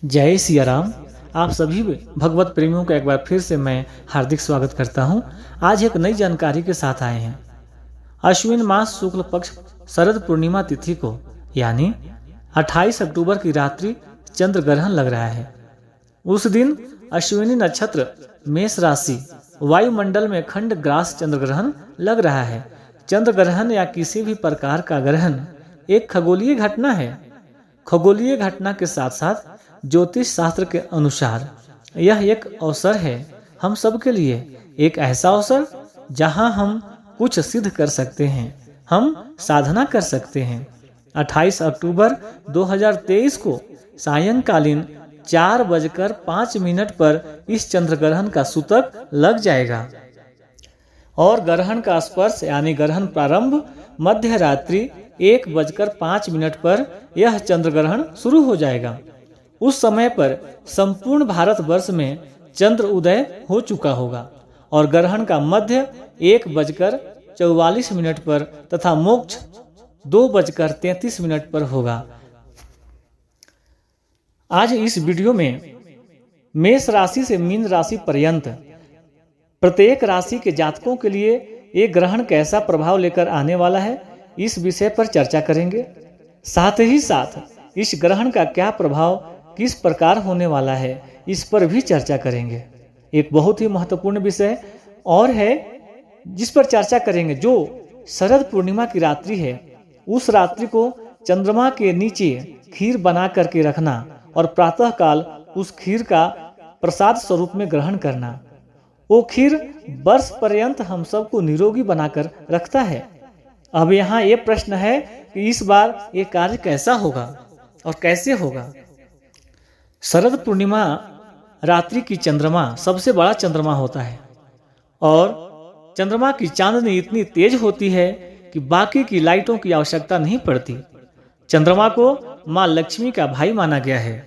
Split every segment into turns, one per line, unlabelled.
जय सिया राम। आप सभी भगवत प्रेमियों का एक बार फिर से मैं हार्दिक स्वागत करता हूं। आज एक नई जानकारी के साथ आए हैं। अश्विन मास शुक्ल पक्ष शरद पूर्णिमा तिथि को यानी 28 अक्टूबर की रात्रि चंद्र ग्रहण लग रहा है। उस दिन अश्विनी नक्षत्र मेष राशि वायुमंडल में खंड ग्रास चंद्र ग्रहण लग रहा है। चंद्र ग्रहण या किसी भी प्रकार का ग्रहण एक खगोलीय घटना है। खगोलीय घटना के साथ साथ ज्योतिष शास्त्र के अनुसार यह एक अवसर है हम सब के लिए, एक ऐसा अवसर जहां हम कुछ सिद्ध कर सकते हैं, हम साधना कर सकते हैं। 28 अक्टूबर 2023 को सायंकालीन 4:05 पर इस चंद्र ग्रहण का सूतक लग जाएगा और ग्रहण का स्पर्श यानी ग्रहण प्रारंभ मध्य रात्रि 1:05 पर यह चंद्र ग्रहण शुरू हो जाएगा। उस समय पर संपूर्ण भारतवर्ष में चंद्र उदय हो चुका होगा और ग्रहण का मध्य 1:44 पर तथा मोक्ष 2:33 पर होगा। आज इस वीडियो में मेष राशि से मीन राशि पर्यंत प्रत्येक राशि के जातकों के लिए ये ग्रहण कैसा प्रभाव लेकर आने वाला है, इस विषय पर चर्चा करेंगे। साथ ही साथ इस ग्रहण का क्या प्रभाव किस प्रकार होने वाला है, इस पर भी चर्चा करेंगे। एक बहुत ही महत्वपूर्ण विषय और है जिस पर चर्चा करेंगे, जो शरद पूर्णिमा की रात्रि है। उस रात्रि को चंद्रमा के नीचे खीर बना करके रखना और प्रातःकाल उस खीर का प्रसाद स्वरूप में ग्रहण करना। वो खीर वर्ष पर्यंत हम सबको निरोगी बनाकर रखता है। अब यहाँ ये प्रश्न है कि इस बार ये कार्य कैसा होगा और कैसे होगा। शरद पूर्णिमा रात्रि की चंद्रमा सबसे बड़ा चंद्रमा होता है और चंद्रमा की चांदनी इतनी तेज होती है कि बाकी की लाइटों की आवश्यकता नहीं पड़ती। चंद्रमा को माँ लक्ष्मी का भाई माना गया है।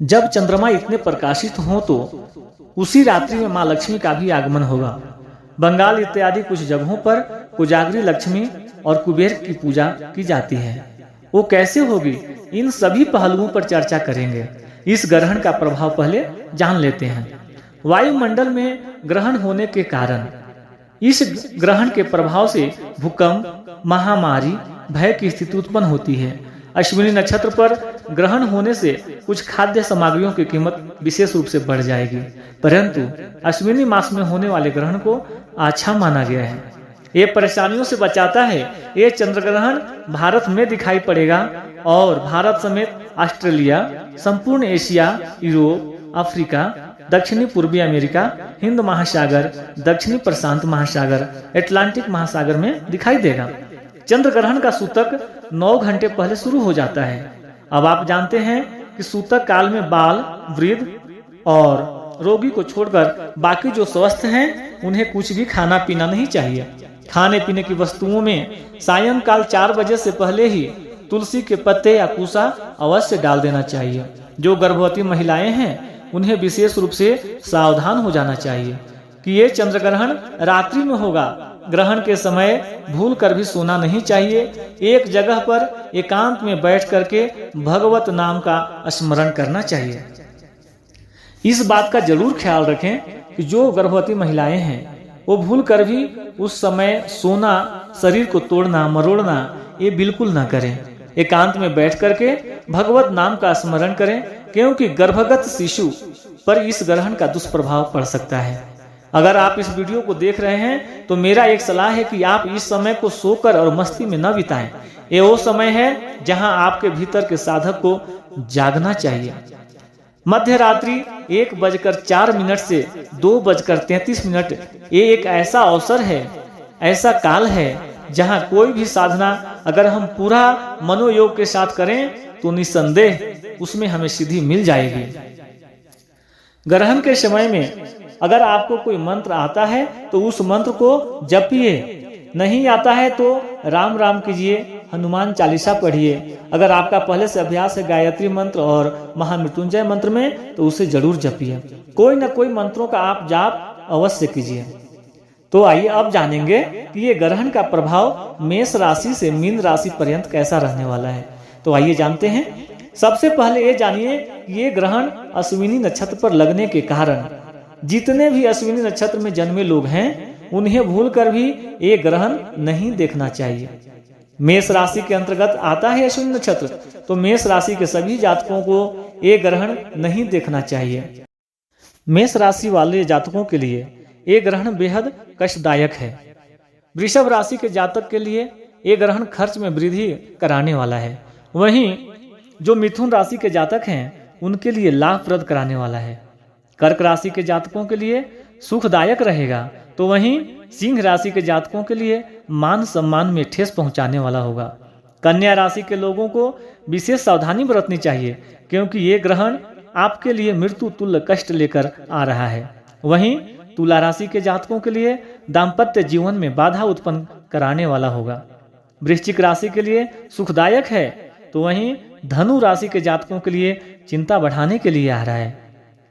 जब चंद्रमा इतने प्रकाशित हो तो उसी रात्रि में माँ लक्ष्मी का भी आगमन होगा। बंगाल इत्यादि कुछ जगहों पर कुजागरी लक्ष्मी और कुबेर की पूजा की जाती है। वो कैसे होगी, इन सभी पहलुओं पर चर्चा करेंगे। इस ग्रहण का प्रभाव पहले जान लेते हैं। वायुमंडल में ग्रहण होने के कारण इस ग्रहण के प्रभाव से भूकंप, महामारी, भय की स्थिति उत्पन्न होती है। अश्विनी नक्षत्र पर ग्रहण होने से कुछ खाद्य सामग्रियों की कीमत विशेष रूप से बढ़ जाएगी, परंतु अश्विनी मास में होने वाले ग्रहण को अच्छा माना गया है। ये परेशानियों से बचाता है। ये चंद्र ग्रहण भारत में दिखाई पड़ेगा और भारत समेत ऑस्ट्रेलिया, संपूर्ण एशिया, यूरोप, अफ्रीका, दक्षिणी पूर्वी अमेरिका, हिंद महासागर, दक्षिणी प्रशांत महासागर, अटलांटिक महासागर में दिखाई देगा। चंद्र ग्रहण का सूतक 9 घंटे पहले शुरू हो जाता है। अब आप जानते हैं कि सूतक काल में बाल, वृद्ध और रोगी को छोड़कर बाकी जो स्वस्थ हैं उन्हें कुछ भी खाना पीना नहीं चाहिए। खाने पीने की वस्तुओं में सायंकाल 4 बजे से पहले ही तुलसी के पत्ते या कुसा अवश्य डाल देना चाहिए। जो गर्भवती महिलाएं हैं उन्हें विशेष रूप से सावधान हो जाना चाहिए कि ये चंद्र ग्रहण रात्रि में होगा। ग्रहण के समय भूल कर भी सोना नहीं चाहिए। एक जगह पर एकांत में बैठ करके भगवत नाम का स्मरण करना चाहिए। इस बात का जरूर ख्याल रखें कि जो गर्भवती महिलाएं हैं वो भूल कर भी उस समय सोना, शरीर को तोड़ना मरोड़ना ये बिल्कुल ना करें। एकांत में बैठ करके भगवत नाम का स्मरण करें, क्योंकि गर्भगत शिशु पर इस ग्रहण का दुष्प्रभाव पड़ सकता है। अगर आप इस वीडियो को देख रहे हैं तो मेरा एक सलाह है कि आप इस समय को सोकर और मस्ती में न बिताएं। ये वो समय है जहां आपके भीतर के साधक को जागना चाहिए। मध्य रात्रि 1:04 से 2:33 ये एक ऐसा अवसर है, ऐसा काल है जहां कोई भी साधना अगर हम पूरा मनोयोग के साथ करें तो निसंदेह उसमें हमें सिद्धि मिल जाएगी। ग्रहण के समय में अगर आपको कोई मंत्र आता है तो उस मंत्र को जपिए, नहीं आता है तो राम राम कीजिए, हनुमान चालीसा पढ़िए। अगर आपका पहले से अभ्यास है गायत्री मंत्र और महामृत्युंजय मंत्र में तो उसे जरूर जपिए। कोई न कोई मंत्रों का आप जाप अवश्य कीजिए। तो आइए अब जानेंगे कि ये ग्रहण का प्रभाव मेष राशि से मीन राशि पर्यंत कैसा रहने वाला है। तो आइए जानते हैं। सबसे पहले ये जानिए कि ये ग्रहण अश्विनी नक्षत्र पर लगने के कारण जितने भी अश्विनी नक्षत्र में जन्मे लोग हैं उन्हें भूलकर भी ये ग्रहण नहीं देखना चाहिए। मेष राशि के अंतर्गत आता है अश्विनी नक्षत्र, तो मेष राशि के सभी जातकों को ये ग्रहण नहीं देखना चाहिए। मेष राशि वाले जातकों के लिए ये ग्रहण बेहद कष्टदायक है। वृषभ राशि के जातक के लिए ये ग्रहण खर्च में वृद्धि कराने वाला है। वहीं जो मिथुन राशि के जातक हैं उनके लिए लाभप्रद कराने वाला है। कर्क राशि के जातकों के लिए सुखदायक रहेगा, तो वहीं सिंह राशि के जातकों के लिए मान सम्मान में ठेस पहुंचाने वाला होगा। कन्या राशि के लोगों को विशेष सावधानी बरतनी चाहिए, क्योंकि ये ग्रहण आपके लिए मृत्यु तुल्य कष्ट लेकर आ रहा है। वहीं तुला राशि के जातकों के लिए दाम्पत्य जीवन में बाधा उत्पन्न कराने वाला होगा। वृश्चिक राशि के लिए सुखदायक है, तो वहीं धनु राशि के जातकों के लिए चिंता बढ़ाने के लिए आ रहा है।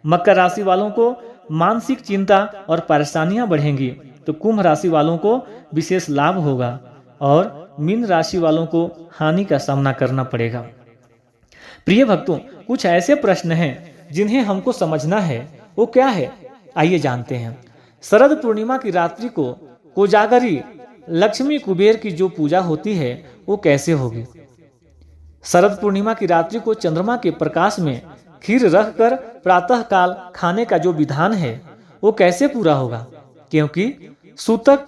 मकर राशि वालों को मानसिक चिंता और परेशानियां बढ़ेंगी, तो कुंभ राशि वालों को विशेष लाभ होगा और मीन राशि वालों को हानि का सामना करना पड़ेगा। प्रिय भक्तों, कुछ ऐसे प्रश्न हैं जिन्हें हमको समझना है, वो क्या है आइए जानते हैं। शरद पूर्णिमा की रात्रि को कोजागरी लक्ष्मी कुबेर की जो पूजा होती है वो कैसे होगी। शरद पूर्णिमा की रात्रि को चंद्रमा के प्रकाश में खीर रखकर प्रातः काल खाने का जो विधान है वो कैसे पूरा होगा, क्योंकि सूतक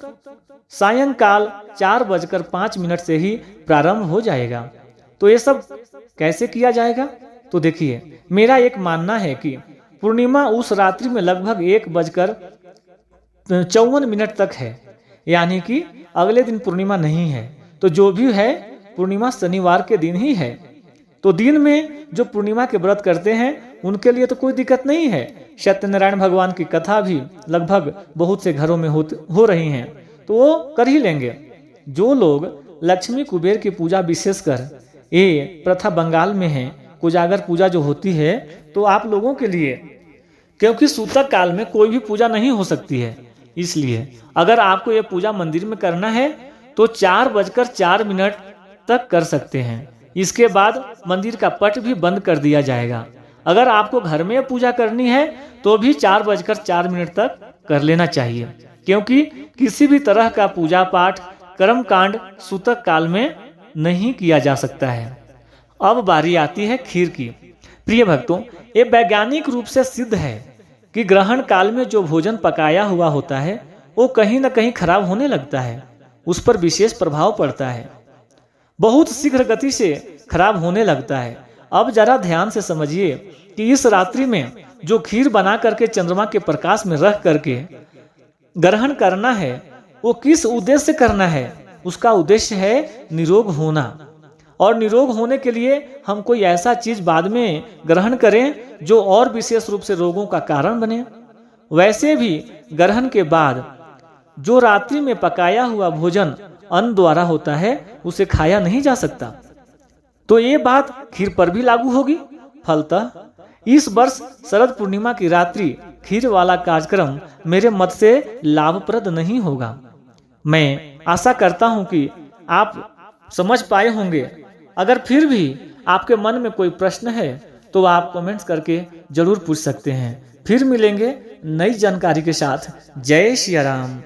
सायंकाल 4:05 से ही प्रारंभ हो जाएगा। तो ये सब कैसे किया जाएगा, तो देखिए, मेरा एक मानना है कि पूर्णिमा उस रात्रि में लगभग 1:54 तक है, यानी कि अगले दिन पूर्णिमा नहीं है। तो जो भी है पूर्णिमा शनिवार के दिन ही है। तो दिन में जो पूर्णिमा के व्रत करते हैं उनके लिए तो कोई दिक्कत नहीं है। सत्यनारायण भगवान की कथा भी लगभग बहुत से घरों में हो रही हैं, तो वो कर ही लेंगे। जो लोग लक्ष्मी कुबेर की पूजा विशेषकर ये प्रथा बंगाल में है, कोजागर पूजा जो होती है, तो आप लोगों के लिए, क्योंकि सूतक काल में कोई भी पूजा नहीं हो सकती है, इसलिए अगर आपको ये पूजा मंदिर में करना है तो 4:04 तक कर सकते हैं। इसके बाद मंदिर का पट भी बंद कर दिया जाएगा। अगर आपको घर में पूजा करनी है तो भी 4:04 तक कर लेना चाहिए, क्योंकि किसी भी तरह का पूजा पाठ कर्म कांड सूतक काल में नहीं किया जा सकता है। अब बारी आती है खीर की। प्रिय भक्तों, ये वैज्ञानिक रूप से सिद्ध है कि ग्रहण काल में जो भोजन पकाया हुआ होता है वो कहीं न कहीं खराब होने लगता है, उस पर विशेष प्रभाव पड़ता है, बहुत शीघ्र गति से खराब होने लगता है। अब जरा ध्यान से समझिए कि इस रात्रि में जो खीर बना करके चंद्रमा के प्रकाश में रख करके ग्रहण करना है वो किस उद्देश्य से करना है। उसका उद्देश्य है निरोग होना, और निरोग होने के लिए हम कोई ऐसा चीज बाद में ग्रहण करें जो और विशेष रूप से रोगों का कारण बने। वैसे भी ग्रहण के बाद जो रात्रि में पकाया हुआ भोजन अन्न द्वारा होता है उसे खाया नहीं जा सकता। तो ये बात खीर पर भी लागू होगी। फलतः इस वर्ष शरद पूर्णिमा की रात्रि खीर वाला कार्यक्रम मेरे मत से लाभप्रद नहीं होगा। मैं आशा करता हूं कि आप समझ पाए होंगे। अगर फिर भी आपके मन में कोई प्रश्न है तो आप कमेंट्स करके जरूर पूछ सकते हैं। फिर मिलेंगे नई जानकारी के साथ। जय श्री राम।